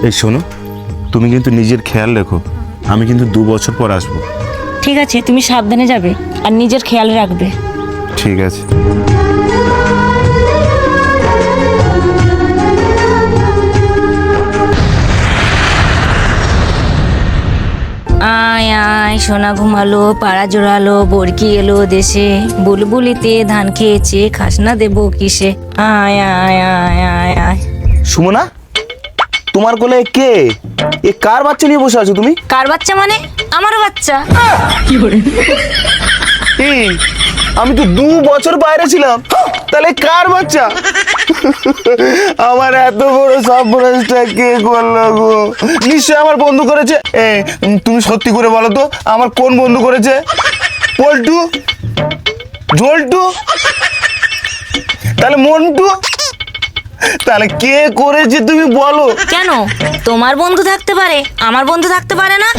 এই শোনো, তুমি কিন্তু নিজের খেয়াল রেখো, আমি কিন্তু 2 বছর পর আসবো। ঠিক আছে, তুমি সাবধানে যাবে আর নিজের খেয়াল রাখবে। ঠিক আছে। আয় আয় সোনা ঘুমালো, পাড়া জোড়ালো, বরকি এলো দেশে, বুলবুলিতে ধান খেয়েছে, খাসনা দেবো কিসে। আয় আয় আয় আয় আয়। সুমনা, তোমার কোলে কে? এ কার বাচ্চা নিয়ে বসে আছো তুমি? কার বাচ্চা মানে? আমারও বাচ্চা। এই, আমি তো 2 বছর বাইরে ছিলাম, তাহলে কার বাচ্চা? আমার এত বড় সর্বনাশটা কে করলো গো? নিশ্চয় আমার বন্ধু করেছে। তুমি সত্যি করে বলো তো, আমার কোন বন্ধু করেছে? পল্টু, ঝোলটু, তাহলে মন্টু? তাহলে কে করেছে তুমি বলো। কেন? তোমার বন্ধু থাকতে পারে, আমার বন্ধু থাকতে পারে না?